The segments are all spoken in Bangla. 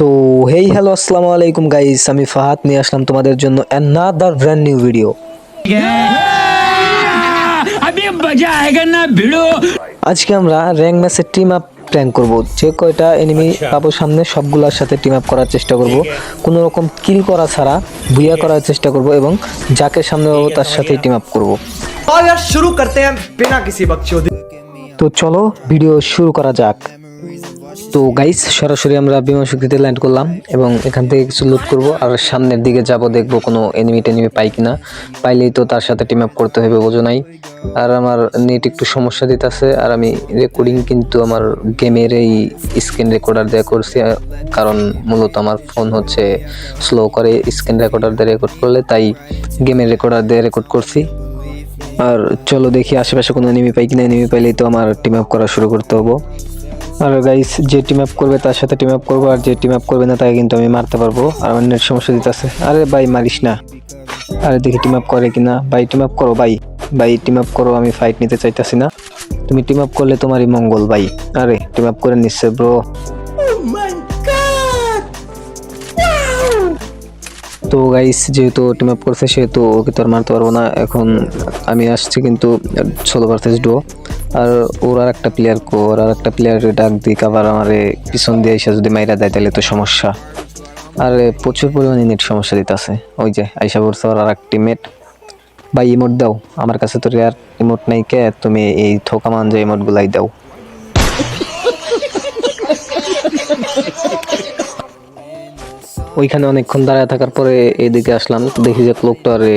তো হেই হ্যালো আসসালামু আলাইকুম গাইস, আমি ফাহাদ নিয়ে আসলাম তোমাদের জন্য অ্যানাদার ব্র্যান্ড নিউ ভিডিও। আজকে আমরা র্যাঙ্ক ম্যাচে টিম আপ প্ল্যান করব। যে কয়টা এনিমি পাবো সামনে সবগুলোর সাথে টিম আপ করার চেষ্টা করব, কোনো রকম কিল করা ছাড়া বুইয়া করার চেষ্টা করব এবং যাকে সামনে পাবো তার সাথেই টিম আপ করব। और यार शुरू करते हैं बिना किसी बकचोदी। তো চলো ভিডিও শুরু করা যাক। তো গাইস সরাসরি আমরা বিমান শক্তিতে ল্যান্ড করলাম এবং এখান থেকে কিছু লুট করব আর সামনের দিকে যাব, দেখবো কোনো এনিমি পাই কিনা। পাইলেই তো তার সাথে টিম আপ করতে হবে, বোঝো নাই। আর আমার নেট একটু সমস্যা দিতেছে আর আমি রেকর্ডিং কিন্তু আমার গেমের এই স্ক্রিন রেকর্ডার দিয়ে করছি, কারণ মূলত আমার ফোন হচ্ছে স্লো করে স্ক্রিন রেকর্ডার দিয়ে রেকর্ড করলে, তাই গেমের রেকর্ডার দিয়ে রেকর্ড করছি। আর চলো দেখি আশেপাশে কোনো এনিমি পাই কিনা, এনিমি পাইলেই তো আমার টিম আপ করা শুরু করতে হবে। আর গাইস যে টিম আপ করবে তার সাথে টিম আপ করবো, আর যে টিম আপ করবে না তাকে কিন্তু আমি মারতে পারবো। আর আমার নেট সমস্যা দিতেছে। আরে ভাই মারিস না, আরে দেখি টিম আপ করে কিনা। ভাই টিম আপ করো, ভাই ভাই টিম আপ করো, আমি ফাইট নিতে চাইতেছি না। তুমি টিম আপ করলে তোমারই মঙ্গল ভাই। আরে টিম আপ করে নিচ্ছে ব্রো। তো গাইস যেহেতু টিম আপ করছে সেহেতু ওকে তো আর মারতে পারবো না। এখন আমি আসছি কিন্তু 16 ভার্সেস ডুও। আর ওর আর একটা প্লেয়ার ওর আর একটা প্লেয়ারের ডাক দিই কাভার আমারে পিছন দিয়ে এসে যদি মাইরা দেয় তাহলে তো সমস্যা। আর প্রচুর পরিমাণে নেট সমস্যা দিতেছে। ওই যে আইসা পড়ছে ওর আর এক টিমমেট। ভাই ইমোট দাও, আমার কাছে তো রেয়ার ইমোট নাই, কে তুমি এই থোকামান যে ইমোট গুলাই দাও। ওইখানে অনেকক্ষণ দাঁড়ায় থাকার পরে এদিকে আসলাম, দেখি যে ক্লোক টাওয়ারে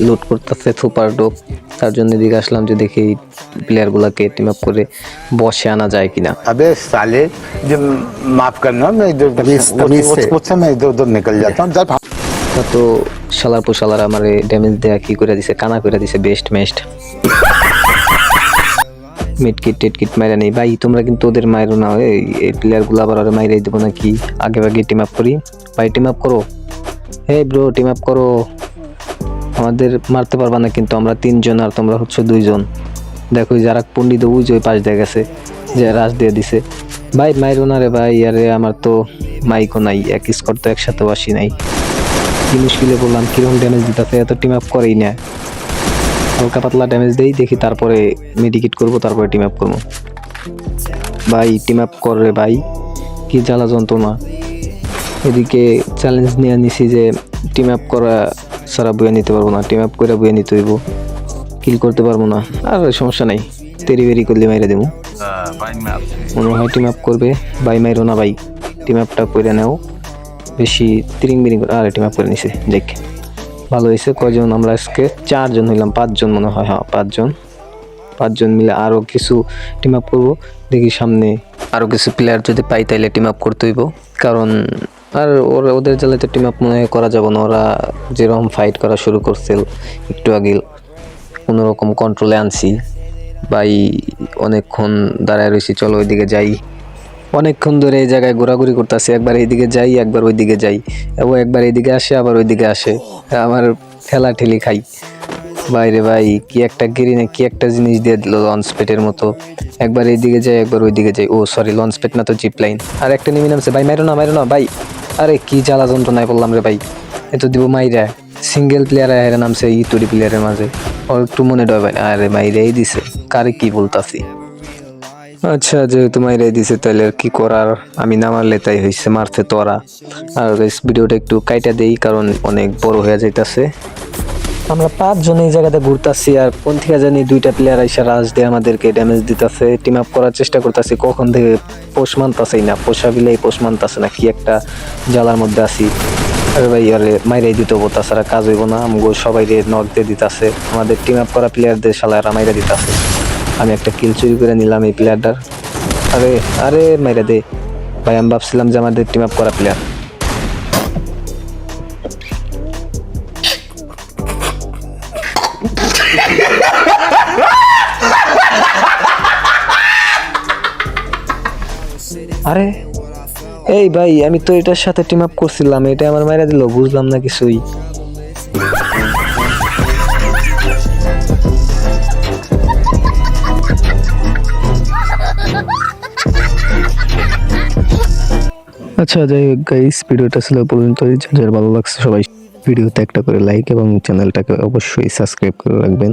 লুট করতেছে সুপার ডোপ। তার জন্য এদিকে আসলাম যে দেখি প্লেয়ার গুলাকে টিম আপ করে বসে আনা যায় কিনা। अबे साले जो माफ करना मैं इधर उधर मैं इधर उधर निकल जाता हूँ जब তো শালার পো শালার আমারে ড্যামেজ দেয়া কি করে দিছে, কানা করে দিছে বেস্ট মেস্ট। মিডকিট টেটকিট মাইরা নেই ভাই, তোমরা কিন্তু ওদের মাইরো না। এই প্লেয়ার গুলো আবার আরে মাইরাই দেবো নাকি? আগে আগে টিম আপ করি ভাই, টিম আপ করো। হে ব্রো টিম আপ করো, আমাদের মারতে পারবা না কিন্তু আমরা 3 জন আর তোমরা হচ্ছে 2 জন। দেখো যারা পন্ডিত ওই যে পাশ দিয়ে গেছে, যে রাশ দিয়ে দিছে। ভাই মাইরো না রে ভাই, আরে আমার তো মাইকও নাই, এক স্কোর তো একসাথে আসি নাই। কি মুশকিলে বললাম, কিরকম ড্যামেজ দিতেছে, এত টিম আপ করেই না। হালকা পাতলা ড্যামেজ দেই, দেখি তারপরে মেডিকেট করবো, তারপরে টিম আপ করবো। ভাই টিম আপ কর রে ভাই, কি জ্বালা যন্ত্রণা। এদিকে চ্যালেঞ্জ নিয়ে নিছি যে টিম আপ করা সারা বইয়ে নিতে পারবো না, টিম আপ করে বইয়ে নিতে হইব, কিল করতে পারবো না। আর সমস্যা নাই, তেরি বেরি করলে মাইরে দেবো। মনে হয় টিম আপ করবে। ভাই মাইরো না ভাই, টিম আপটা করে নেও, বেশি তিরিং বিরিং করে। আর টিম আপ করে নিছে, দেখ ভালো হয়েছে। কয়জন আমরা আজকে 4 জন হইলাম, 5 জন মনে হয়। হ্যাঁ 5 জন মিলে আরো কিছু টিম আপ করবো। দেখি সামনে আরো কিছু প্লেয়ার যদি পাই তাইলে টিম আপ করতে হইব, কারণ আর ওদের জ্বালাতে টিম আপ মনে হয় করা যাবে না। ওরা যেরকম ফাইট করা শুরু করছিল একটু আগে, কোনো রকম কন্ট্রোলে আনছি ভাই। অনেকক্ষণ দাঁড়ায় রয়েছি, চলো ওইদিকে যাই। অনেকক্ষণ ধরে এই জায়গায় ঘোরাঘুরি করতেছি, একবার এইদিকে যাই একবার ওইদিকে যাই, এবং একবার এইদিকে আসে আবার ওইদিকে আসে, আমার ঠেলা ঠেলি খাই। বাইরে ভাই কি একটা গেরিনে কি একটা জিনিস দিয়ে দিল লঞ্চ প্যাডের মতো, একবার এইদিকে যাই একবার ওইদিকে যাই। ও সরি লঞ্চ প্যাড না তো জিপ লাইন। আর একটা নেমে নামছে ভাই, মাইরো না ভাই। আরে কি জ্বালা যন্ত্রণায় বললাম রে ভাই, এত দিব মাইরা। সিঙ্গেল প্লেয়ার হেরে নামছে ইতুরি প্লেয়ারের মাঝে, ওর একটু মনে ডয় ভাই। আরে মাইরাই দিছে, কারে কি বলতাছি। আচ্ছা যেহেতু মাইরাই দিছে তাহলে আর কি করার, আমি না মারলে তাই হয়েছে, মারছে তোরা। আর ভিডিওটা একটু কাইটা দেই কারণ অনেক বড় হয়ে যাইতাছে। আমরা 5 জন এই জায়গাতে ঘুরতাছি, আর কোন থেকে জানি 2টা প্লেয়ার আইসা রাজ দিয়ে আমাদেরকে ড্যামেজ দিতেছে। টিম আপ করার চেষ্টা করতেছি, কখন থেকে পোষ মানতাছেই না, পোষা বিলেই পোষ মানতাছে না, কি একটা জ্বালার মধ্যে আছি। আরে ভাই আরে মাইরাই দিতে হবো, তাছাড়া কাজ হইব না। আমগো সবাই নক দিয়ে দিতেছে, আমাদের টিম আপ করা প্লেয়ারদের শালারা মাইরা দিতেছে। আমি একটা কিল চুরি করে নিলাম এই প্লেয়ারটার। আরে আরে মাইরা দে ভাই, আমি ভাবছিলাম যে আমাদের টিম আপ করা প্লেয়ার। আরে এই ভাই আমি তো এটার সাথে টিম আপ করছিলাম, এটা আমার মাইরা দিল, বুঝলাম না কিছুই। আচ্ছা যাই হোক গাইস, ভিডিওটা ছিল পর্যন্তই। যার ভালো লাগছে সবাই ভিডিওতে একটা করে লাইক এবং চ্যানেলটাকে অবশ্যই সাবস্ক্রাইব করে রাখবেন।